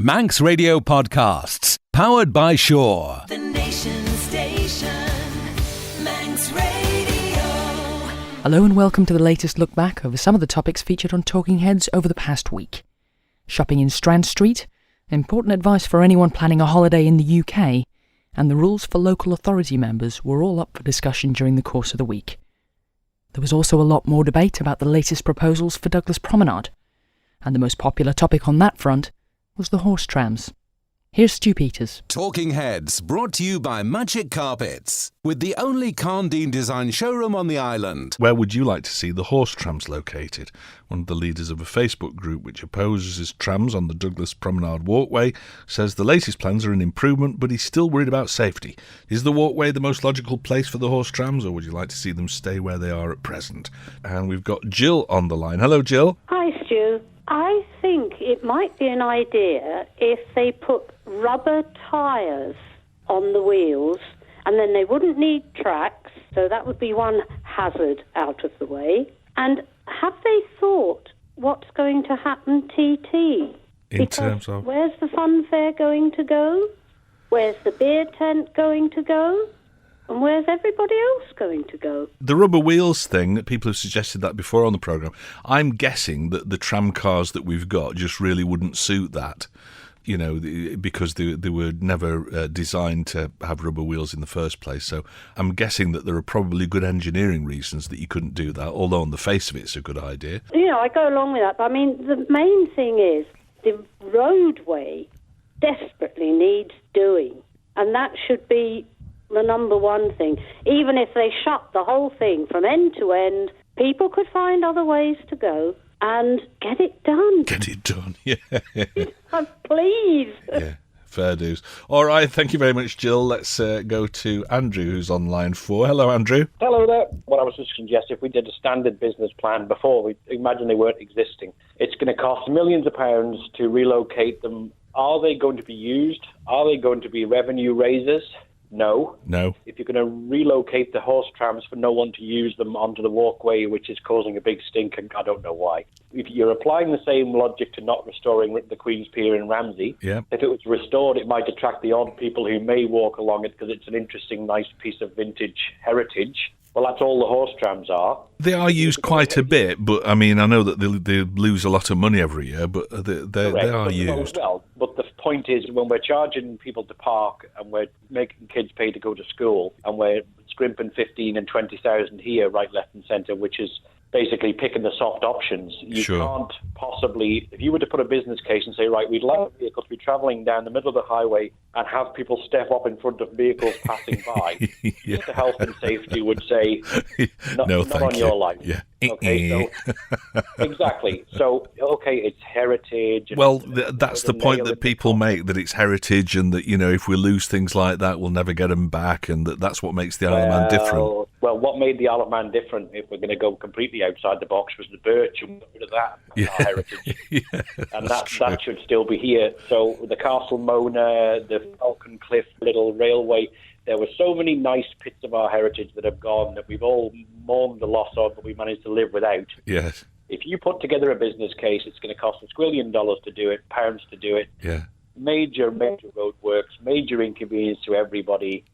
Manx Radio Podcasts, powered by Shaw. The Nation Station, Manx Radio. Hello and welcome to the latest look back over some of the topics featured on Talking Heads over the past week. Shopping in Strand Street, important advice for anyone planning a holiday in the UK, and the rules for local authority members were all up for discussion during the course of the week. There was also a lot more debate about the latest proposals for Douglas Promenade, and the most popular topic on that front was the horse trams. Here's Stu Peters. Talking Heads, brought to you by Magic Carpets, with the only Carndine design showroom on the island. Where would you like to see the horse trams located? One of the leaders of a Facebook group which opposes trams on the Douglas Promenade walkway says the latest plans are an improvement, but he's still worried about safety. Is the walkway the most logical place for the horse trams, or would you like to see them stay where they are at present? And we've got Jill on the line. Hello, Jill. Hi, Stu. I think it might be an idea if they put rubber tyres on the wheels, and then they wouldn't need tracks, so that would be one hazard out of the way. And have they thought what's going to happen TT? In terms of? Where's the fun fair going to go? Where's the beer tent going to go? And where's everybody else going to go? The rubber wheels thing, people have suggested that before on the programme. I'm guessing that the tram cars that we've got just really wouldn't suit that, you know, because they were never designed to have rubber wheels in the first place. So I'm guessing that there are probably good engineering reasons that you couldn't do that, although on the face of it, it's a good idea. You know, I go along with that, but I mean, the main thing is the roadway desperately needs doing, and that should be the number one thing. Even if they shut the whole thing from end to end, people could find other ways to go and get it done. Get it done, yeah. Please. Yeah, fair dues. All right, thank you very much, Jill. Let's go to Andrew, who's on line 4. Hello, Andrew. Hello there. What I was just suggesting, if we did a standard business plan before, we imagine they weren't existing. It's going to cost millions of pounds to relocate them. Are they going to be used? Are they going to be revenue raisers? No. If you're going to relocate the horse trams for no one to use them onto the walkway, which is causing a big stink, and I don't know why. If you're applying the same logic to not restoring the Queen's Pier in Ramsey, if it was restored, it might attract the odd people who may walk along it because it's an interesting, nice piece of vintage heritage. Well, that's all the horse trams are. They are used quite a bit, but I mean, I know that they lose a lot of money every year, but they are used. Well, but the point is, when we're charging people to park and we're making kids pay to go to school, and we're scrimping 15 and 20,000 here, right, left and centre, which is basically picking the soft options. You can't possibly, if you were to put a business case and say, right, we'd like vehicles to be travelling down the middle of the highway and have people step up in front of vehicles passing by, the health and safety would say, not on your line. Yeah. Okay, so, exactly. So, okay, it's heritage. Well, that's the point that people make, that it's heritage and that, you know, if we lose things like that, we'll never get them back, and that's what makes the Isle of Man different. Well, what made the Isle of Man different, if we're going to go completely outside the box, was the birch, and we got rid of that. Our heritage. And that should still be here. So the Castle Mona, the Falcon Cliff little railway, there were so many nice bits of our heritage that have gone that we've all mourned the loss of, but we managed to live without. Yes. If you put together a business case, it's going to cost $1 squillion to do it, pounds to do it. Yeah. Major road works, major inconvenience to everybody,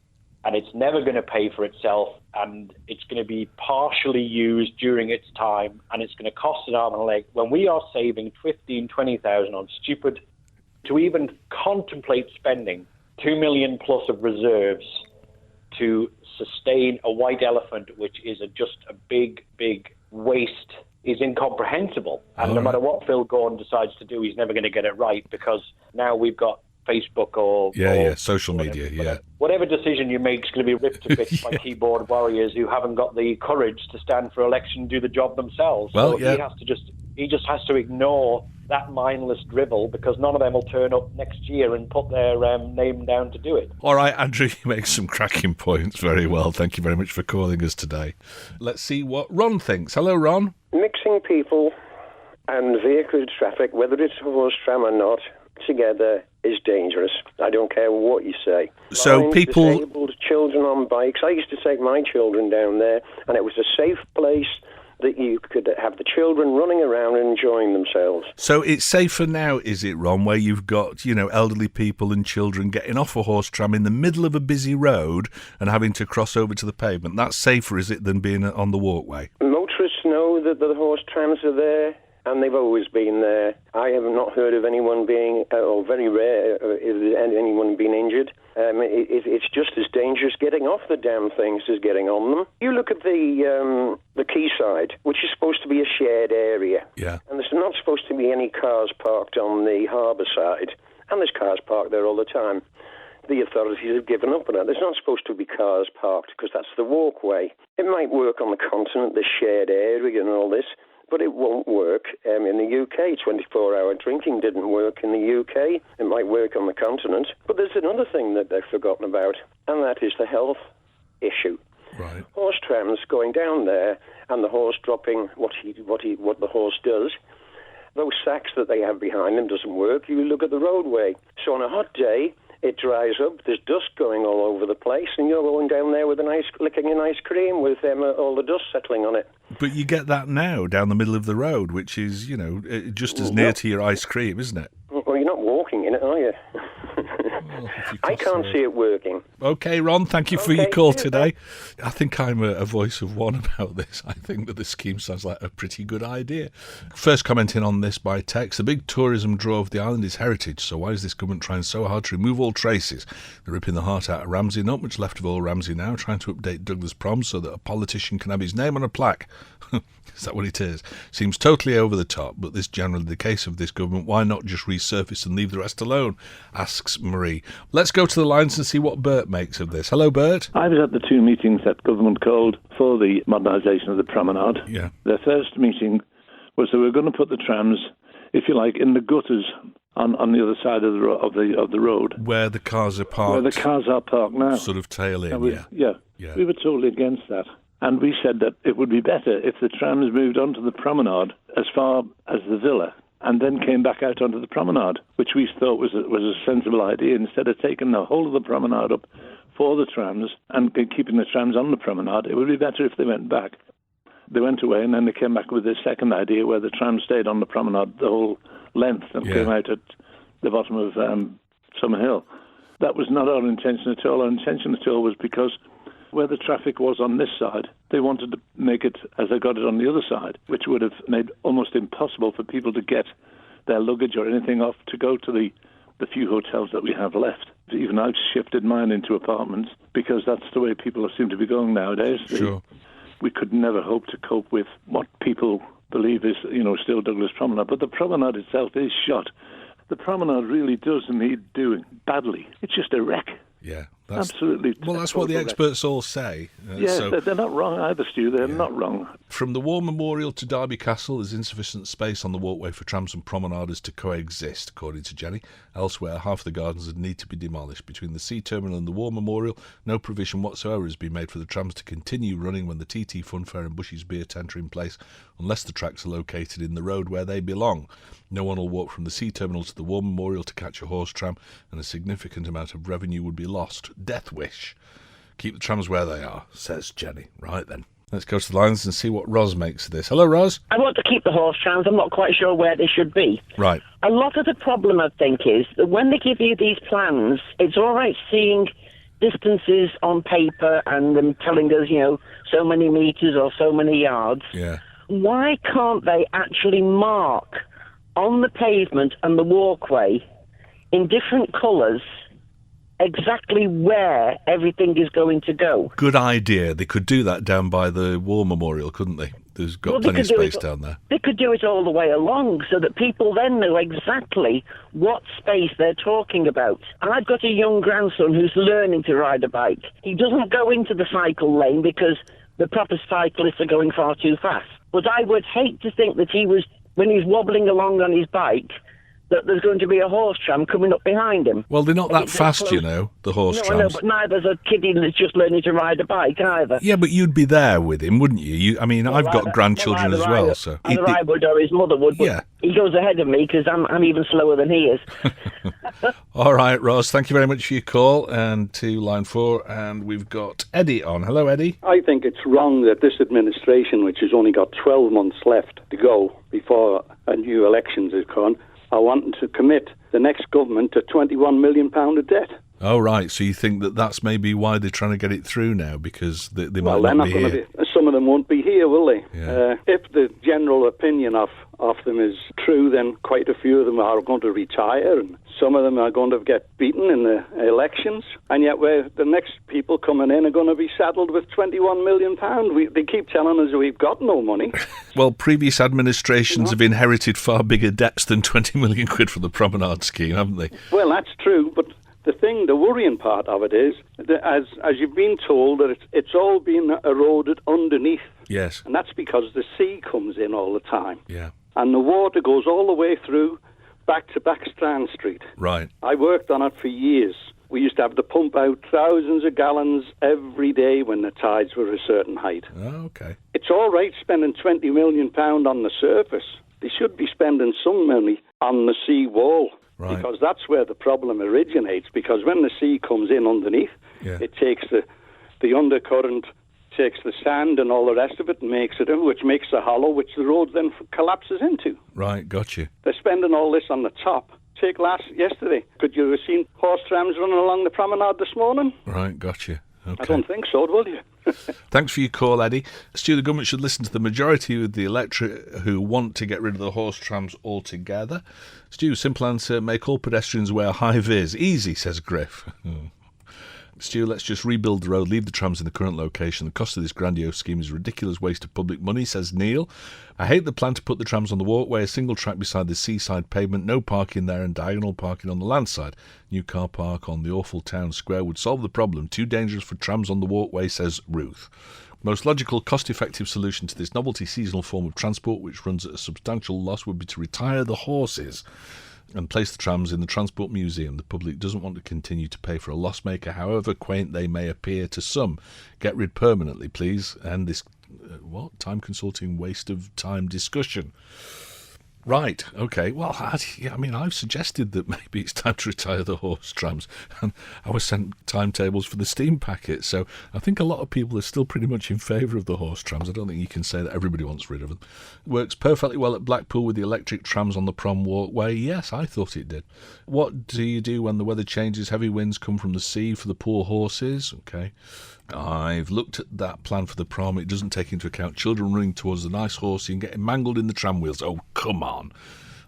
and it's never going to pay for itself, and it's going to be partially used during its time, and it's going to cost an arm and a leg. When we are saving 15,000, 20,000 on stupid, to even contemplate spending $2 million plus of reserves to sustain a white elephant, which is just a big, big waste, is incomprehensible. And no matter what Phil Gordon decides to do, he's never going to get it right, because now we've got Facebook or social media, whatever decision you make is going to be ripped to bits by keyboard warriors who haven't got the courage to stand for election and do the job themselves. Well, he just has to ignore that mindless drivel, because none of them will turn up next year and put their name down to do it. All right, Andrew, you make some cracking points very well. Thank you very much for calling us today. Let's see what Ron thinks. Hello, Ron. Mixing people and vehicle traffic, whether it's a horse tram or not, together is dangerous. I don't care what you say. So people... Disabled children on bikes. I used to take my children down there, and it was a safe place. that you could have the children running around and enjoying themselves. So it's safer now, is it, Ron, where you've got, elderly people and children getting off a horse tram in the middle of a busy road and having to cross over to the pavement? That's safer, is it, than being on the walkway? Motorists know that the horse trams are there, and they've always been there. I have not heard of anyone being, or very rare, anyone being injured. It's just as dangerous getting off the damn things as getting on them. You look at the quayside, which is supposed to be a shared area. Yeah. And there's not supposed to be any cars parked on the harbour side. And there's cars parked there all the time. The authorities have given up on it. There's not supposed to be cars parked because that's the walkway. It might work on the continent, the shared area and all this, but it won't work in the UK. 24-hour drinking didn't work in the UK. It might work on the continent. But there's another thing that they've forgotten about, and that is the health issue. Right. Horse trams going down there, and the horse dropping what the horse does. Those sacks that they have behind them doesn't work. You look at the roadway. So on a hot day, it dries up, there's dust going all over the place, and you're going down there with licking an ice cream with all the dust settling on it. But you get that now down the middle of the road, which is, just as near to your ice cream, isn't it? Well, you're not walking in it, are you? I can't see it working. OK, Ron, thank you for your call today. I think I'm a voice of one about this. I think that the scheme sounds like a pretty good idea. First commenting on this by text, the big tourism draw of the island is heritage, so why is this government trying so hard to remove all traces? They're ripping the heart out of Ramsey, not much left of old Ramsey now, trying to update Douglas Prom so that a politician can have his name on a plaque. Is that what it is? Seems totally over the top, but this generally the case of this government. Why not just resurface and leave the rest alone? Asks Marie. Let's go to the lines and see what Bert makes of this. Hello, Bert. I was at the two meetings that government called for the modernisation of the promenade. Yeah. Their first meeting was they were going to put the trams, if you like, in the gutters on the other side of the road. Where the cars are parked. Where the cars are parked now. Sort of tail in, yeah. We were totally against that. And we said that it would be better if the trams moved onto the promenade as far as the villa and then came back out onto the promenade, which we thought was a sensible idea. Instead of taking the whole of the promenade up for the trams and keeping the trams on the promenade, it would be better if they went back. They went away and then they came back with this second idea where the tram stayed on the promenade the whole length and came out at the bottom of Summer Hill. That was not our intention at all. Our intention at all was because where the traffic was on this side, they wanted to make it as they got it on the other side, which would have made almost impossible for people to get their luggage or anything off to go to the few hotels that we have left. Even I've shifted mine into apartments because that's the way people seem to be going nowadays. Sure. We could never hope to cope with what people believe is, still Douglas Promenade. But the promenade itself is shot. The promenade really does need doing badly. It's just a wreck. Yeah. Absolutely. Well, that's what the experts all say. Yes, they're not wrong either, Stu. They're not wrong. From the War Memorial to Derby Castle, there's insufficient space on the walkway for trams and promenaders to coexist, according to Jenny. Elsewhere, half the gardens would need to be demolished. Between the Sea Terminal and the War Memorial, no provision whatsoever has been made for the trams to continue running when the TT Funfair and Bushy's Beer Tent are in place, unless the tracks are located in the road where they belong. No one will walk from the Sea Terminal to the War Memorial to catch a horse tram, and a significant amount of revenue would be lost. Death wish. Keep the trams where they are, says Jenny. Right then. Let's go to the lines and see what Ros makes of this. Hello, Ros. I want to keep the horse trams. I'm not quite sure where they should be. Right. A lot of the problem, I think, is that when they give you these plans, it's all right seeing distances on paper and them telling us, so many metres or so many yards. Yeah. Why can't they actually mark on the pavement and the walkway in different colours exactly where everything is going to go? Good idea. They could do that down by the War Memorial, couldn't they? There's got plenty of space down there. They could do it all the way along so that people then know exactly what space they're talking about. I've got a young grandson who's learning to ride a bike. He doesn't go into the cycle lane because the proper cyclists are going far too fast. But I would hate to think that when he's wobbling along on his bike, that there's going to be a horse tram coming up behind him. Well, they're not that fast, the horse trams. No, I know, but neither's a kiddie that's just learning to ride a bike either. Yeah, but you'd be there with him, wouldn't you? I've got grandchildren as well. So either I would or his mother would, but he goes ahead of me because I'm even slower than he is. All right, Ross, thank you very much for your call. And to line 4, and we've got Eddie on. Hello, Eddie. I think it's wrong that this administration, which has only got 12 months left to go before a new elections is gone, are wanting to commit the next government to £21 million of debt. Oh, right. So you think that that's maybe why they're trying to get it through now, because they might they're not not be going here. to be. Some of them won't be here, will they? Yeah. If the general opinion of them is true, then quite a few of them are going to retire, and some of them are going to get beaten in the elections. And yet, the next people coming in are going to be saddled with £21 million. They keep telling us we've got no money. Well, previous administrations have inherited far bigger debts than 20 million quid from the Promenade scheme, haven't they? Well, that's true, but the worrying part of it is that as you've been told, that it's all been eroded underneath. Yes. And that's because the sea comes in all the time. Yeah. And the water goes all the way through back to back Strand Street. Right. I worked on it for years. We used to have to pump out thousands of gallons every day when the tides were a certain height. Oh, okay. It's all right spending £20 million on the surface. They should be spending some money on the sea wall. Right. Because that's where the problem originates. Because when the sea comes in underneath, it takes the undercurrent, takes the sand and all the rest of it, and makes it, which makes a hollow, which the road then collapses into. Right, got you. They're spending all this on the top. Take yesterday. Could you have seen horse trams running along the promenade this morning? Right, got you. Okay. I don't think so, will you? Thanks for your call, Eddie. Stu, the government should listen to the majority of the electorate who want to get rid of the horse trams altogether. Stu, simple answer, make all pedestrians wear high vis. Easy, says Griff. Stu, let's just rebuild the road, leave the trams in the current location. The cost of this grandiose scheme is a ridiculous waste of public money, says Neil. I hate the plan to put the trams on the walkway, a single track beside the seaside pavement, no parking there and diagonal parking on the land side. New car park on the awful town square would solve the problem. Too dangerous for trams on the walkway, says Ruth. Most logical, cost-effective solution to this novelty seasonal form of transport, which runs at a substantial loss, would be to retire the horses and place the trams in the Transport Museum. The public doesn't want to continue to pay for a loss maker, however quaint they may appear to some. Get rid permanently, please. And this, time-consulting waste of time discussion. Right, okay. Well, I've suggested that maybe it's time to retire the horse trams, and I was sent timetables for the steam packet, so I think a lot of people are still pretty much in favour of the horse trams. I don't think you can say that everybody wants rid of them. Works perfectly well at Blackpool with the electric trams on the prom walkway. Yes, I thought it did. What do you do when the weather changes, heavy winds come from the sea for the poor horses? Okay. I've looked at that plan for the prom. It doesn't take into account children running towards the nice horsey and getting mangled in the tram wheels. Oh, come on.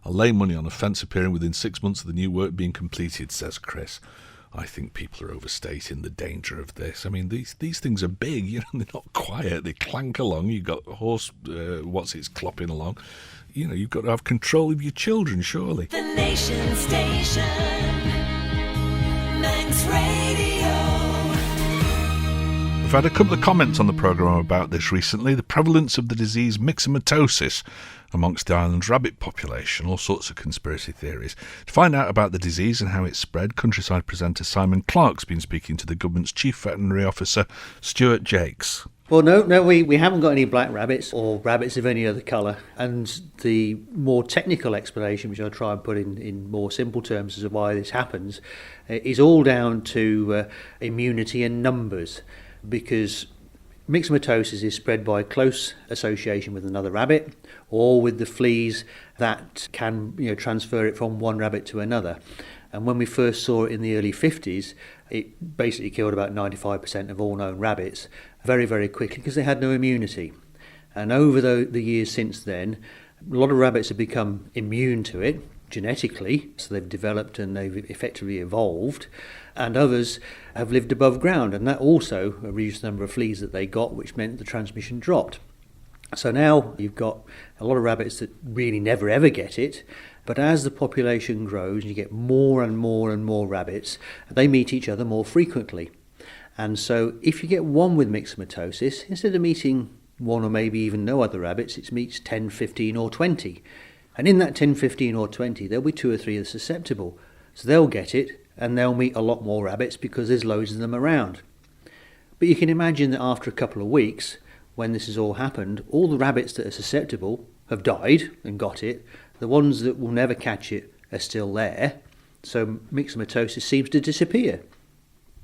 I'll lay money on a fence appearing within 6 months of the new work being completed, says Chris. I think people are overstating the danger of this. I mean, these things are big. They're not quiet. They clank along. You've got a horse, clopping along. You've got to have control of your children, surely. The Nation Station, Manx Radio. I've had a couple of comments on the programme about this recently. The prevalence of the disease myxomatosis amongst the island's rabbit population, all sorts of conspiracy theories. To find out about the disease and how it's spread, Countryside presenter Simon Clark's been speaking to the government's chief veterinary officer, Stuart Jakes. Well, no, we haven't got any black rabbits or rabbits of any other colour. And the more technical explanation, which I'll try and put in more simple terms as to why this happens, is all down to immunity and numbers. Because myxomatosis is spread by close association with another rabbit or with the fleas that can transfer it from one rabbit to another. And when we first saw it in the early 50s, it basically killed about 95% of all known rabbits very, very quickly because they had no immunity. And over the years since then, a lot of rabbits have become immune to it genetically, so they've developed and they've effectively evolved, and others have lived above ground, and that also reduced the number of fleas that they got, which meant the transmission dropped. So now you've got a lot of rabbits that really never ever get it, but as the population grows and you get more and more and more rabbits, they meet each other more frequently. And so if you get one with myxomatosis, instead of meeting one or maybe even no other rabbits, it meets 10, 15 or 20. And in that 10, 15 or 20, there'll be 2 or 3 that are susceptible. So they'll get it and they'll meet a lot more rabbits because there's loads of them around. But you can imagine that after a couple of weeks, when this has all happened, all the rabbits that are susceptible have died and got it. The ones that will never catch it are still there. So myxomatosis seems to disappear.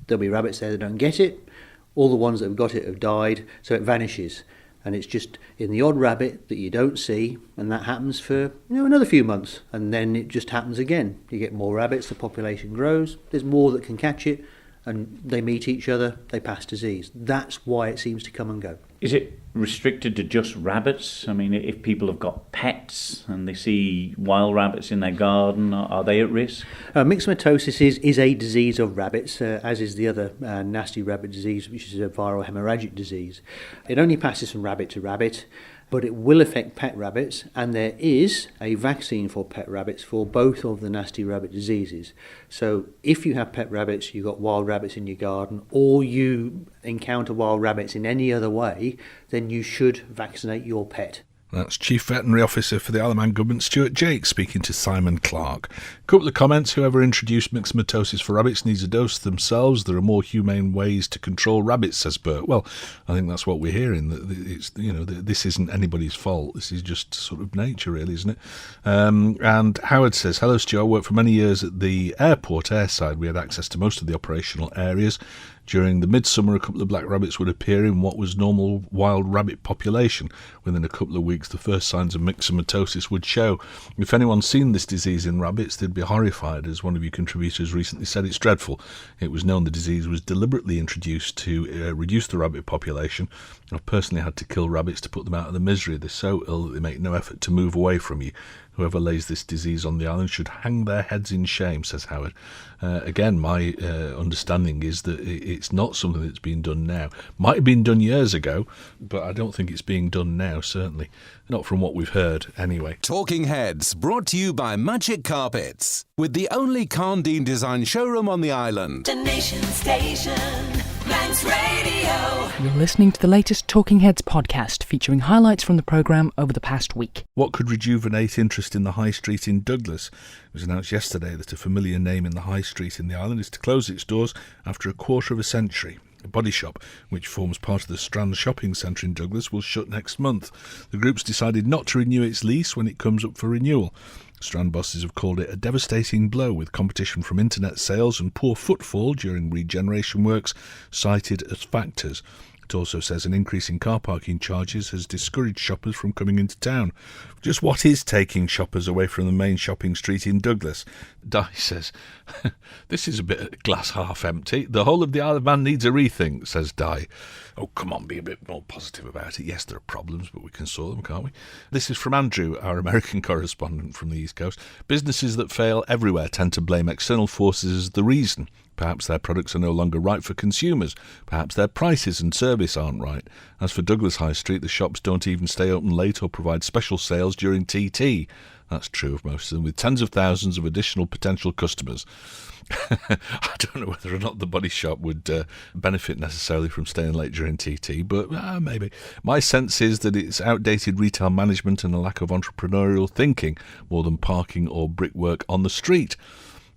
There'll be rabbits there that don't get it. All the ones that have got it have died, so it vanishes. And it's just in the odd rabbit that you don't see, and that happens for another few months, and then it just happens again. You get more rabbits, the population grows, there's more that can catch it, and they meet each other, they pass disease. That's why it seems to come and go. Is it restricted to just rabbits? I mean, if people have got pets and they see wild rabbits in their garden, are they at risk? Myxomatosis is a disease of rabbits, as is the other nasty rabbit disease, which is a viral hemorrhagic disease. It only passes from rabbit to rabbit, but it will affect pet rabbits, and there is a vaccine for pet rabbits for both of the nasty rabbit diseases. So if you have pet rabbits, you've got wild rabbits in your garden, or you encounter wild rabbits in any other way, then you should vaccinate your pet. That's Chief Veterinary Officer for the Isle of Man Government, Stuart Jake, speaking to Simon Clark. A couple of comments. Whoever introduced myxomatosis for rabbits needs a dose themselves. There are more humane ways to control rabbits, says Bert. Well, I think that's what we're hearing. That it's, this isn't anybody's fault. This is just sort of nature, really, isn't it? And Howard says, hello, Stuart. I worked for many years at the airport airside. We had access to most of the operational areas. During the midsummer, a couple of black rabbits would appear in what was normal wild rabbit population. Within a couple of weeks, the first signs of myxomatosis would show. If anyone's seen this disease in rabbits, they'd be horrified. As one of your contributors recently said, it's dreadful. It was known the disease was deliberately introduced to reduce the rabbit population. I've personally had to kill rabbits to put them out of the misery. They're so ill that they make no effort to move away from you. Whoever lays this disease on the island should hang their heads in shame, says Howard. Again, my understanding is that it's not something that's being done now. Might have been done years ago, but I don't think it's being done now, certainly. Not from what we've heard, anyway. Talking Heads, brought to you by Magic Carpets, with the only Carndine design showroom on the island. The Nation Station, Manx Radio. You're listening to the latest Talking Heads podcast, featuring highlights from the programme over the past week. What could rejuvenate interest in the High Street in Douglas? It was announced yesterday that a familiar name in the High Street in the island is to close its doors after a quarter of a century. A body shop, which forms part of the Strand shopping centre in Douglas, will shut next month. The group's decided not to renew its lease when it comes up for renewal. Strand bosses have called it a devastating blow, with competition from internet sales and poor footfall during regeneration works cited as factors. It also says an increase in car parking charges has discouraged shoppers from coming into town. Just what is taking shoppers away from the main shopping street in Douglas? Di says, this is a bit glass half empty. The whole of the Isle of Man needs a rethink, says Di. Oh, come on, be a bit more positive about it. Yes, there are problems, but we can solve them, can't we? This is from Andrew, our American correspondent from the East Coast. Businesses that fail everywhere tend to blame external forces as the reason. Perhaps their products are no longer right for consumers. Perhaps their prices and service aren't right. As for Douglas High Street, the shops don't even stay open late or provide special sales during TT. That's true of most of them, with tens of thousands of additional potential customers. I don't know whether or not the body shop would benefit necessarily from staying late during TT, but maybe. My sense is that it's outdated retail management and a lack of entrepreneurial thinking more than parking or brickwork on the street.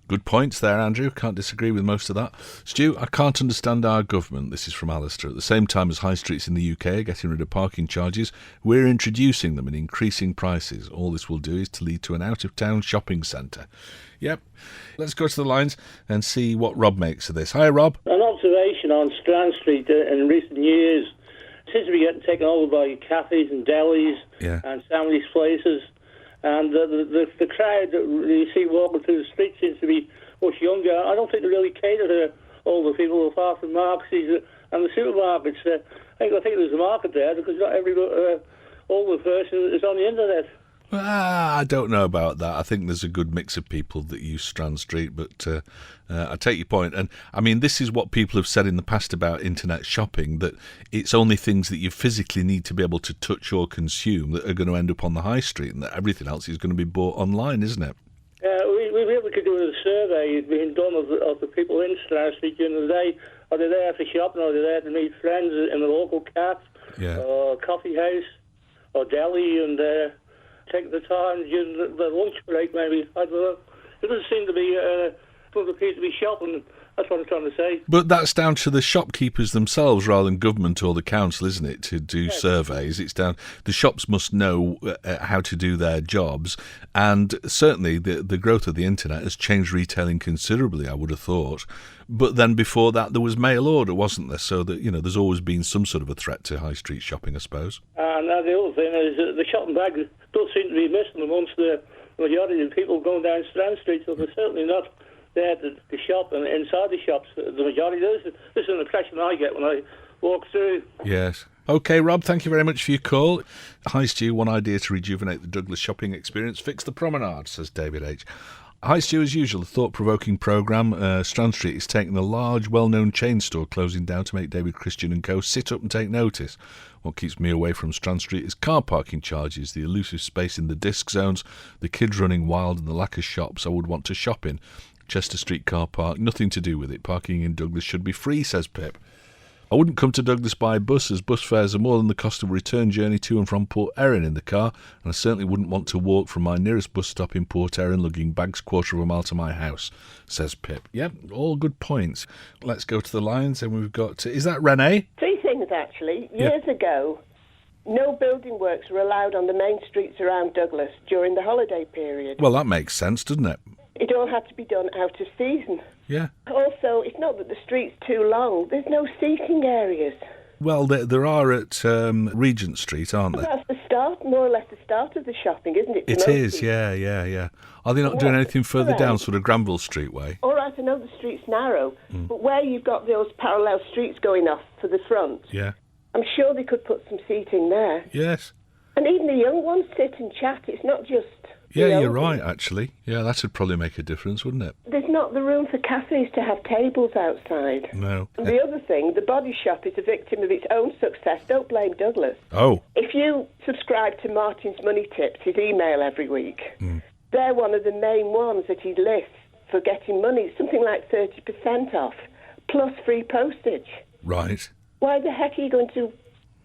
Good points there, Andrew. Can't disagree with most of that. Stu, I can't understand our government. This is from Alistair. At the same time as high streets in the UK are getting rid of parking charges, we're introducing them and increasing prices. All this will do is to lead to an out-of-town shopping centre. Yep. Let's go to the lines and see what Rob makes of this. Hi, Rob. An observation on Strand Street in recent years seems to be getting taken over by cafes and delis and sandwich places. And the crowd that you see walking through the street seems to be much younger. I don't think they really cater to older people apart from Marx's and the supermarkets. I think there's a market there because not every older person is on the internet. I don't know about that. I think there's a good mix of people that use Strand Street, but I take your point. And I mean, this is what people have said in the past about internet shopping, that it's only things that you physically need to be able to touch or consume that are going to end up on the high street, and that everything else is going to be bought online, isn't it? We really could do a survey being done of the people in Strand Street during the day. Are they there for shopping, or are they there to meet friends in the local cafe or coffee house or deli, and take the time during the lunch break, maybe? I don't know. It doesn't seem to be for the people to be shopping. That's what I'm trying to say. But that's down to the shopkeepers themselves rather than government or the council, isn't it, to do surveys? It's down. The shops must know how to do their jobs, and certainly the growth of the internet has changed retailing considerably, I would have thought. But then before that, there was mail order, wasn't there? So that there's always been some sort of a threat to high street shopping, I suppose. And the other thing is the shopping bags does seem to be missing amongst the majority of people going down Strand Street, so they're certainly not there to shop and inside the shops. The majority. This is an impression I get when I walk through. Yes. OK, Rob, thank you very much for your call. Hi, Stu. One idea to rejuvenate the Douglas shopping experience: fix the promenade, says David H. Hi, Stu. As usual, a thought-provoking programme. Strand Street is taking a large, well-known chain store closing down to make David Christian and co. sit up and take notice. What keeps me away from Strand Street is car parking charges, the elusive space in the disc zones, the kids running wild, and the lack of shops I would want to shop in. Chester Street car park, nothing to do with it. Parking in Douglas should be free, says Pip. I wouldn't come to Douglas by bus, as bus fares are more than the cost of a return journey to and from Port Erin in the car, and I certainly wouldn't want to walk from my nearest bus stop in Port Erin lugging bags quarter of a mile to my house, says Pip. Yep, all good points. Let's go to the lines, and we've got... Is that Renee? Three things, actually. Years ago, no building works were allowed on the main streets around Douglas during the holiday period. Well, that makes sense, doesn't it? It all had to be done out of season. Yeah. Also, it's not that the street's too long. There's no seating areas. Well, there are at Regent Street, aren't there? That's the start, more or less the start of the shopping, isn't it? It is, yeah. Are they not doing anything further down, sort of Granville Street way? All right, I know the street's narrow, but where you've got those parallel streets going off to the front, I'm sure they could put some seating there. Yes. And even the young ones sit and chat. It's not just... Yeah, you're right, actually. Yeah, that would probably make a difference, wouldn't it? There's not the room for cafes to have tables outside. No. And the other thing, the body shop is a victim of its own success. Don't blame Douglas. Oh. If you subscribe to Martin's Money Tips, his email every week, they're one of the main ones that he lists for getting money, something like 30% off, plus free postage. Right. Why the heck are you going to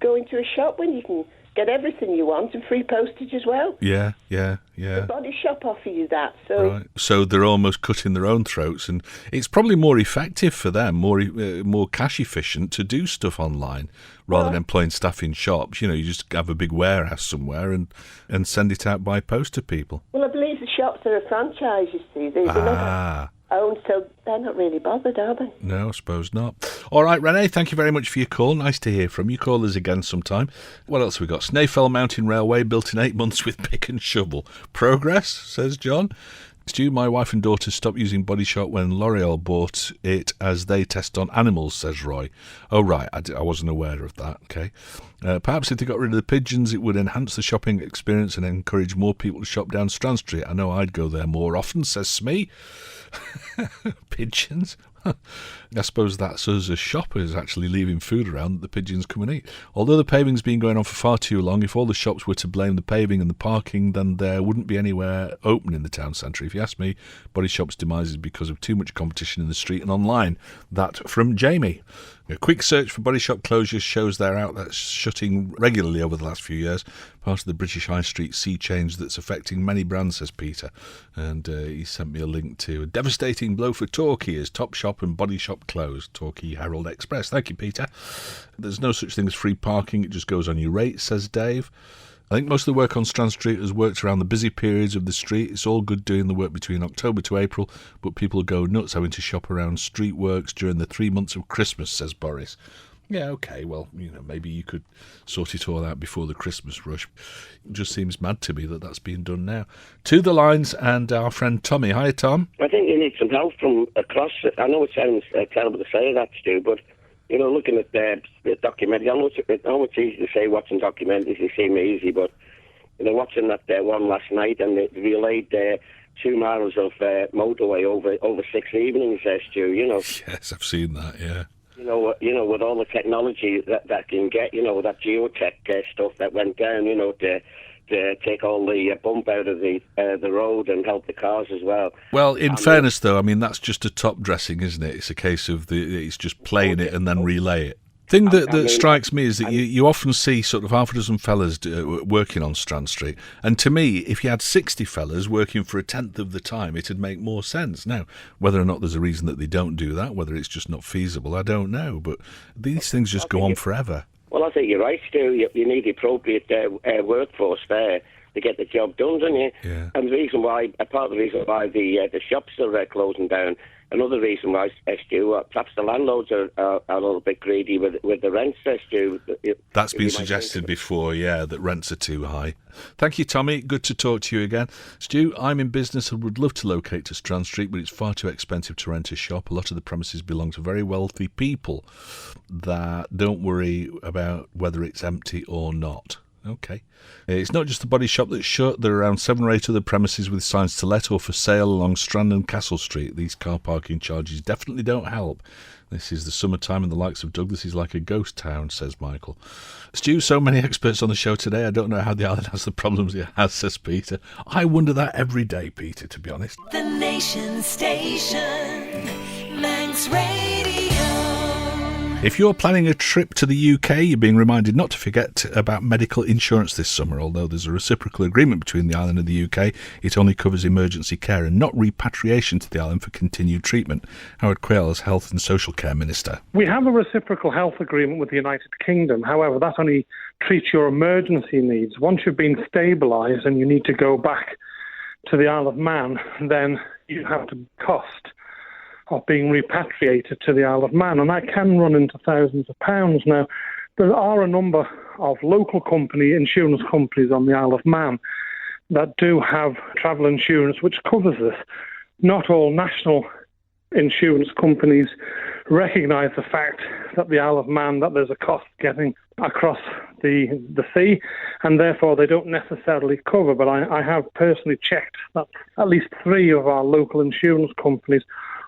go into a shop when you can get everything you want and free postage as well? Yeah. The body shop offer you that. So right. So they're almost cutting their own throats, and it's probably more effective for them, more cash efficient to do stuff online rather than employing staff in shops. You just have a big warehouse somewhere and send it out by post to people. Well, I believe the shops are a franchise, you see. They're not owned, so they're not really bothered, are they? No, I suppose not. All right, Renee, thank you very much for your call. Nice to hear from you. Call us again sometime. What else have we got? Snaefell Mountain Railway built in 8 months with pick and shovel. Progress, says John. Stu, my wife and daughter stopped using Body Shop when L'Oreal bought it as they test on animals, says Roy. Oh, right, I wasn't aware of that, okay. Perhaps if they got rid of the pigeons, it would enhance the shopping experience and encourage more people to shop down Strand Street. I know I'd go there more often, says Smee. Pigeons? I suppose that's us as shoppers actually leaving food around that the pigeons come and eat. Although the paving's been going on for far too long, if all the shops were to blame the paving and the parking, then there wouldn't be anywhere open in the town centre. If you ask me, Body Shop's demise is because of too much competition in the street and online. That from Jamie. A quick search for Body Shop closures shows their outlets shutting regularly over the last few years. Part of the British High Street sea change that's affecting many brands, says Peter. And he sent me a link to a devastating blow for Torquay as Topshop and Body Shop closed. Torquay Herald Express. Thank you, Peter. There's no such thing as free parking. It just goes on your rate, says Dave. I think most of the work on Strand Street has worked around the busy periods of the street. It's all good doing the work between October to April, but people go nuts having to shop around street works during the 3 months of Christmas, says Boris. Yeah, OK, well, maybe you could sort it all out before the Christmas rush. It just seems mad to me that that's being done now. To the lines and our friend Tommy. Hi, Tom. I think you need some help from across. I know it sounds terrible to say that, Stu, but looking at the documentary, I know it's easy to say watching documentaries, they seem easy, but watching that one last night, and they relayed 2 miles of motorway over 6 evenings, Stu. Yes, I've seen that. Yeah. With all the technology that can get, that geotech stuff that went down, to take all the bump out of the road and help the cars as well. Well, in fairness, though, I mean, that's just a top dressing, isn't it? It's a case of it's just playing it and then relay it. thing that strikes me is that you often see sort of half a dozen fellas working on Strand Street. And to me, if you had 60 fellas working for a tenth of the time, it'd make more sense. Now, whether or not there's a reason that they don't do that, whether it's just not feasible, I don't know. But these things just go on forever. Well, I think you're right, Stu. You need the appropriate workforce there to get the job done, don't you? Yeah. And the reason why, part of the reason why the shops are closing down, another reason why, Stu, perhaps the landlords are a little bit greedy with the rents, Stu. That's been suggested before, yeah, that rents are too high. Thank you, Tommy. Good to talk to you again. Stu, I'm in business and would love to locate to Strand Street, but it's far too expensive to rent a shop. A lot of the premises belong to very wealthy people that don't worry about whether it's empty or not. Okay. It's not just the body shop that's shut. There are around 7 or 8 other premises with signs to let or for sale along Strand and Castle Street. These car parking charges definitely don't help. This is the summertime and the likes of Douglas is like a ghost town, says Michael. Stu, so many experts on the show today. I don't know how the island has the problems it has, says Peter. I wonder that every day, Peter, to be honest. The Nation Station, Manx Radio. If you're planning a trip to the UK, you're being reminded not to forget about medical insurance this summer. Although there's a reciprocal agreement between the island and the UK, it only covers emergency care and not repatriation to the island for continued treatment. Howard Quayle is Health and Social Care Minister. We have a reciprocal health agreement with the United Kingdom. However, that only treats your emergency needs. Once you've been stabilised and you need to go back to the Isle of Man, then you have to cost of being repatriated to the Isle of Man, and that can run into thousands of pounds. Now, there are a number of local insurance companies on the Isle of Man that do have travel insurance which covers this. Not all national insurance companies recognise the fact that the Isle of Man, that there's a cost getting across the sea, and therefore they don't necessarily cover. But I have personally checked that at least 3 of our local insurance companies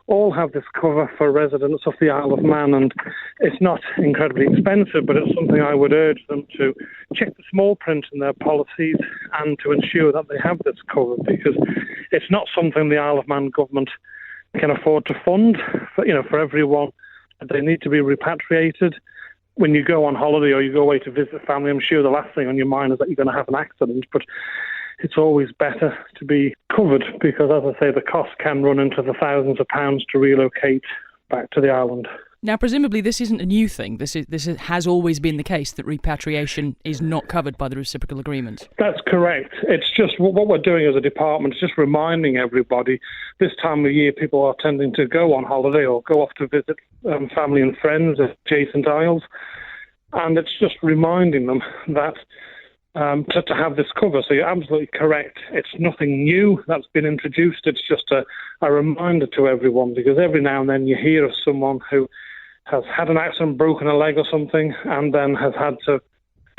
all have this cover for residents of the Isle of Man, and it's not incredibly expensive, but it's something I would urge them to check the small print in their policies and to ensure that they have this cover, because it's not something the Isle of Man government can afford to fund for everyone. They need to be repatriated. When you go on holiday or you go away to visit family, I'm sure the last thing on your mind is that you're going to have an accident, but it's always better to be covered because, as I say, the cost can run into the thousands of pounds to relocate back to the island. Now, presumably this isn't a new thing. This has always been the case, that repatriation is not covered by the reciprocal agreement. That's correct. It's just what we're doing as a department is just reminding everybody this time of year people are tending to go on holiday or go off to visit family and friends at adjacent isles, and it's just reminding them that to have this cover. So you're absolutely correct. It's nothing new that's been introduced. It's just a reminder to everyone, because every now and then you hear of someone who has had an accident, broken a leg or something, and then has had to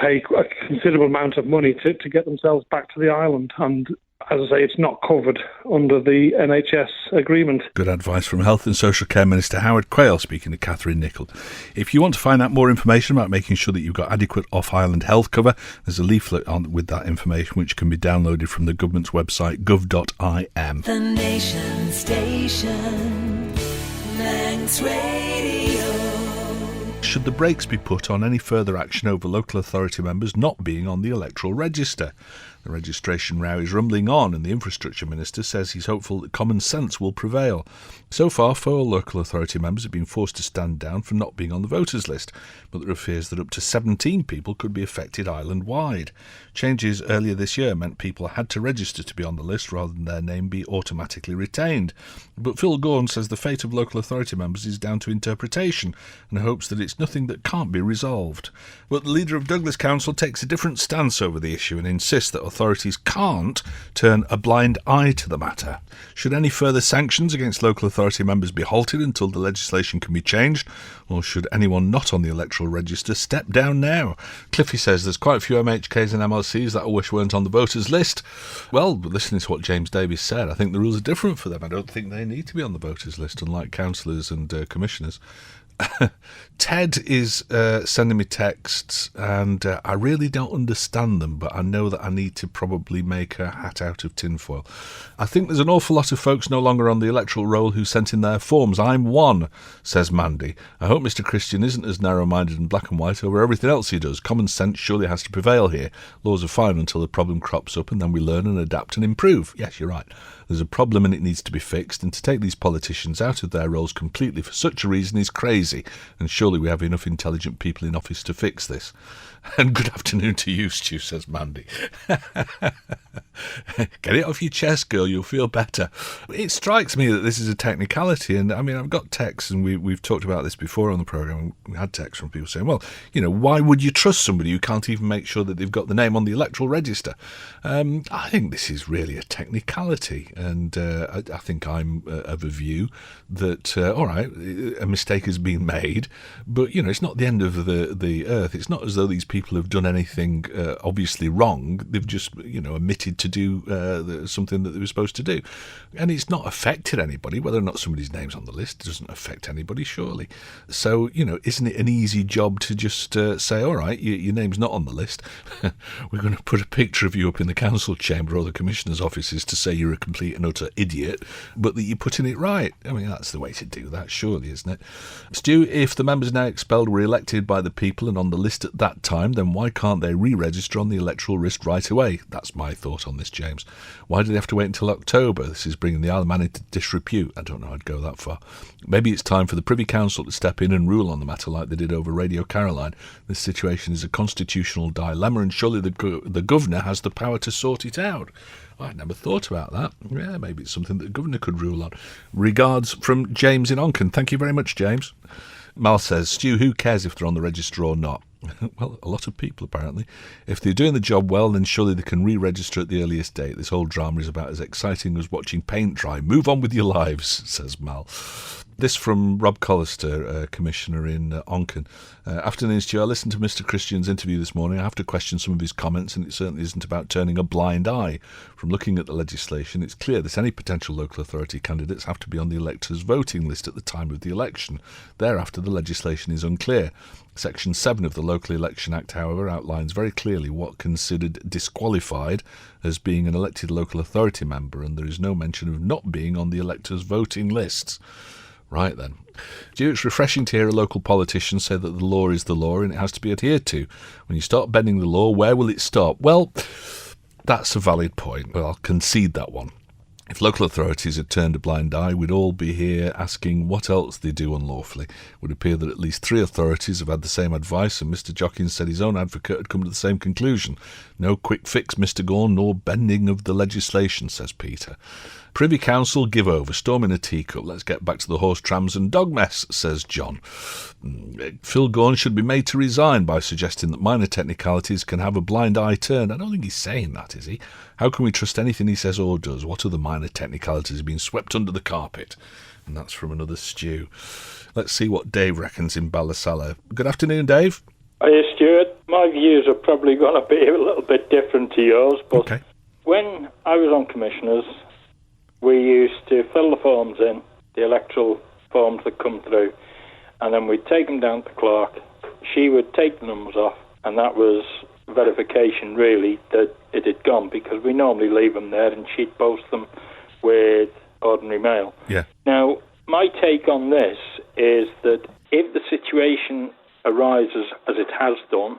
pay a considerable amount of money to get themselves back to the island. And as I say, it's not covered under the NHS agreement. Good advice from Health and Social Care Minister Howard Quayle, speaking to Catherine Nicholl. If you want to find out more information about making sure that you've got adequate off-island health cover, there's a leaflet with that information which can be downloaded from the government's website, gov.im. The Nation Station, Manx Radio. Should the brakes be put on any further action over local authority members not being on the electoral register? The registration row is rumbling on, and the Infrastructure Minister says he's hopeful that common sense will prevail. So far, 4 local authority members have been forced to stand down for not being on the voters list, but there are fears that up to 17 people could be affected island-wide. Changes earlier this year meant people had to register to be on the list rather than their name be automatically retained. But Phil Gorn says the fate of local authority members is down to interpretation and hopes that it's nothing that can't be resolved. But the leader of Douglas Council takes a different stance over the issue and insists that authorities can't turn a blind eye to the matter. Should any further sanctions against local authority members be halted until the legislation can be changed, or should anyone not on the electoral register step down now? Cliffy says there's quite a few MHKs and MLCs that I wish weren't on the voters list. Well, listening to what James Davies said, I think the rules are different for them. I don't think they need to be on the voters list, unlike councillors and commissioners. Ted is sending me texts, and I really don't understand them, but I know that I need to probably make a hat out of tinfoil. I think there's an awful lot of folks no longer on the electoral roll who sent in their forms. I'm one, says Mandy. I hope Mr. Christian isn't as narrow-minded and black and white over everything else he does. Common sense surely has to prevail here. Laws are fine until the problem crops up, and then we learn and adapt and improve. Yes, you're right. There's a problem and it needs to be fixed, and to take these politicians out of their roles completely for such a reason is crazy, and surely we have enough intelligent people in office to fix this. And good afternoon to you, Stu, says Mandy. Get it off your chest, girl, you'll feel better. It strikes me that this is a technicality, and I mean, I've got texts, and we've talked about this before on the programme. We had texts from people saying, well, you know, why would you trust somebody who can't even make sure that they've got the name on the electoral register? I think this is really a technicality, and I think I'm of a view that, all right, a mistake has been made, but, you know, it's not the end of the earth. It's not as though these people have done anything obviously wrong. They've just, you know, omitted to do something that they were supposed to do. And it's not affected anybody. Whether or not somebody's name's on the list doesn't affect anybody, surely. So, you know, isn't it an easy job to just say, all right, your name's not on the list. We're going to put a picture of you up in the council chamber or the commissioner's offices to say you're a complete and utter idiot, but that you're putting it right. I mean, that's the way to do that, surely, isn't it? Stu, if the members now expelled were elected by the people and on the list at that time, then why can't they re-register on the electoral list right away? That's my thought on this, James. Why do they have to wait until October? This is bringing the Isle of Man into disrepute. I don't know I'd go that far. Maybe it's time for the Privy Council to step in and rule on the matter like they did over Radio Caroline. This situation is a constitutional dilemma, and surely the governor has the power to sort it out. I never thought about that. Yeah, maybe it's something that the governor could rule on. Regards from James in Onken. Thank you very much, James. Mal says, Stu, who cares if they're on the register or not? Well, a lot of people, apparently. If they're doing the job well, then surely they can re-register at the earliest date. This whole drama is about as exciting as watching paint dry. Move on with your lives, says Mal. This from Rob Collister, Commissioner in Onken. Afternoon, Stu. I listened to Mr. Christian's interview this morning. I have to question some of his comments, and it certainly isn't about turning a blind eye. From looking at the legislation, it's clear that any potential local authority candidates have to be on the electors' voting list at the time of the election. Thereafter, the legislation is unclear. Section 7 of the Local Election Act, however, outlines very clearly what considered disqualified as being an elected local authority member, and there is no mention of not being on the electors' voting lists. Right then. It's refreshing to hear a local politician say that the law is the law and it has to be adhered to. When you start bending the law, where will it stop? Well, that's a valid point. Well, I'll concede that one. If local authorities had turned a blind eye, we'd all be here asking what else they do unlawfully. It would appear that at least 3 authorities have had the same advice, and Mr. Jockins said his own advocate had come to the same conclusion. No quick fix, Mr. Gorn, nor bending of the legislation, says Peter. Privy Council, give over, storm in a teacup. Let's get back to the horse trams and dog mess, says John. Phil Gorn should be made to resign by suggesting that minor technicalities can have a blind eye turned. I don't think he's saying that, is he? How can we trust anything he says or does? What other minor technicalities have been swept under the carpet? And that's from another Stu. Let's see what Dave reckons in Ballasalla. Good afternoon, Dave. Hiya, Stuart. My views are probably going to be a little bit different to yours, but okay. When I was on Commissioners, we used to fill the forms in, the electoral forms that come through, and then we'd take them down to the clerk. She would take the numbers off, and that was verification, really, that it had gone, because we normally leave them there, and she'd post them with ordinary mail. Yeah. Now, my take on this is that if the situation arises as it has done,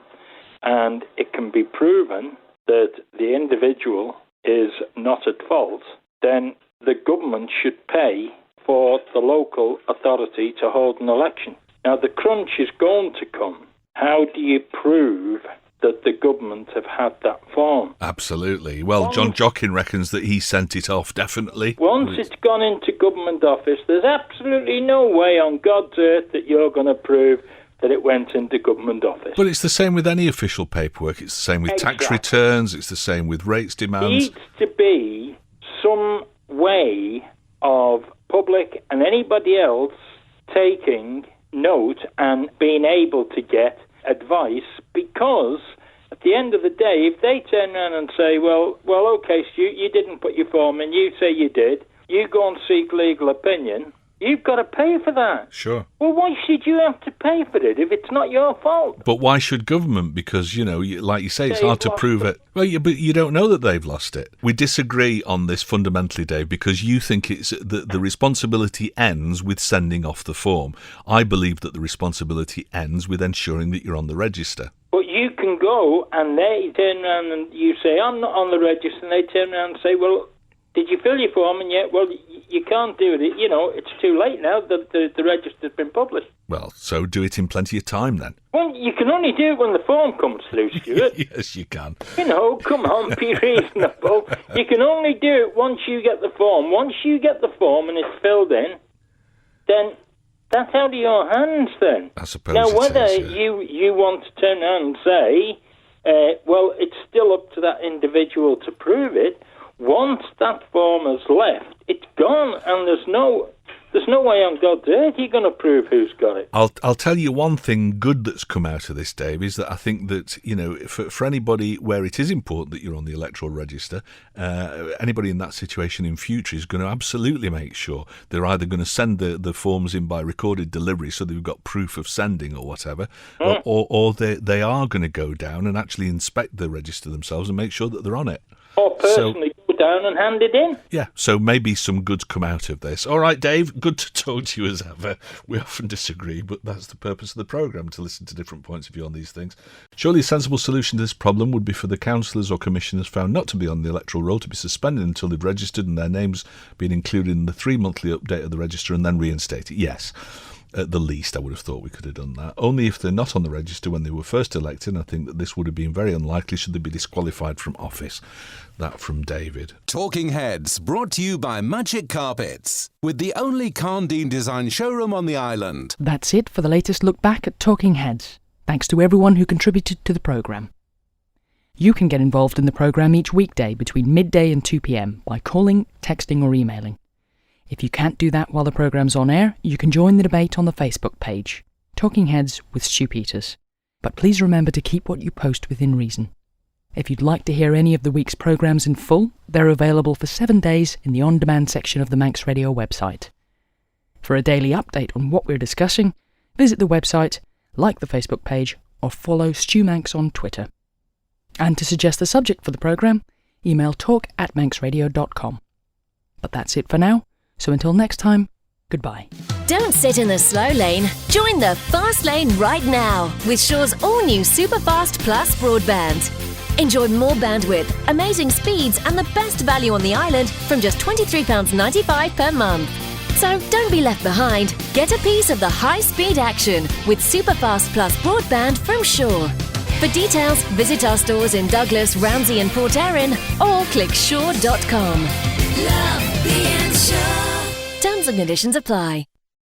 and it can be proven that the individual is not at fault, then the government should pay for the local authority to hold an election. Now, the crunch is going to come. How do you prove that the government have had that form? Absolutely. Well, John Jockin reckons that he sent it off, definitely. Once it's gone into government office, there's absolutely no way on God's earth that you're going to prove that it went into government office. But it's the same with any official paperwork. It's the same with tax returns. It's the same with rates demands. There needs to be some way of public and anybody else taking note and being able to get advice, because at the end of the day, if they turn around and say, well, okay, Stu, you didn't put your form in, you say you did, you go and seek legal opinion, You've got to pay for that. Sure. Well, why should you have to pay for it if it's not your fault? But why should government? Because, like you say, it's hard to prove it. Well, but you don't know that they've lost it. We disagree on this fundamentally, Dave, because you think it's the responsibility ends with sending off the form. I believe that the responsibility ends with ensuring that you're on the register. But you can go and they turn around and you say, I'm not on the register, and they turn around and say, well, did you fill your form? And yet, well, you can't do it. It's too late now that the register's been published. Well, so do it in plenty of time then. Well, you can only do it when the form comes through, Stuart. Yes, you can. Come on, be reasonable. You can only do it once you get the form. Once you get the form and it's filled in, then that's out of your hands then. I suppose now, whether is, yeah. you want to turn around and say, well, it's still up to that individual to prove it, once that form has left, it's gone, and there's no way on God's earth you're going to prove who's got it. I'll tell you one thing good that's come out of this, Dave, is that I think that, for anybody where it is important that you're on the electoral register, anybody in that situation in future is going to absolutely make sure they're either going to send the forms in by recorded delivery so they've got proof of sending or whatever, or they are going to go down and actually inspect the register themselves and make sure that they're on it. Or personally go down and hand it in. Yeah, so maybe some good's come out of this. All right, Dave, good to talk to you as ever. We often disagree, but that's the purpose of the programme, to listen to different points of view on these things. Surely a sensible solution to this problem would be for the councillors or commissioners found not to be on the electoral roll to be suspended until they've registered and their names being included in the 3-monthly update of the register and then reinstated. Yes. At the least, I would have thought we could have done that. Only if they're not on the register when they were first elected, I think that this would have been very unlikely should they be disqualified from office. That from David. Talking Heads, brought to you by Magic Carpets, with the only Carndine design showroom on the island. That's it for the latest look back at Talking Heads. Thanks to everyone who contributed to the programme. You can get involved in the programme each weekday between midday and 2 p.m. by calling, texting or emailing. If you can't do that while the programme's on air, you can join the debate on the Facebook page, Talking Heads with Stu Peters. But please remember to keep what you post within reason. If you'd like to hear any of the week's programmes in full, they're available for 7 days in the on-demand section of the Manx Radio website. For a daily update on what we're discussing, visit the website, like the Facebook page, or follow Stu Manx on Twitter. And to suggest the subject for the programme, email talk@manxradio.com. But that's it for now. So until next time, goodbye. Don't sit in the slow lane. Join the fast lane right now with Shaw's all-new Superfast Plus broadband. Enjoy more bandwidth, amazing speeds and the best value on the island from just £23.95 per month. So don't be left behind. Get a piece of the high-speed action with Superfast Plus broadband from Shaw. For details, visit our stores in Douglas, Ramsey and Port Erin or click shaw.com. Love being Shaw. Terms and conditions apply.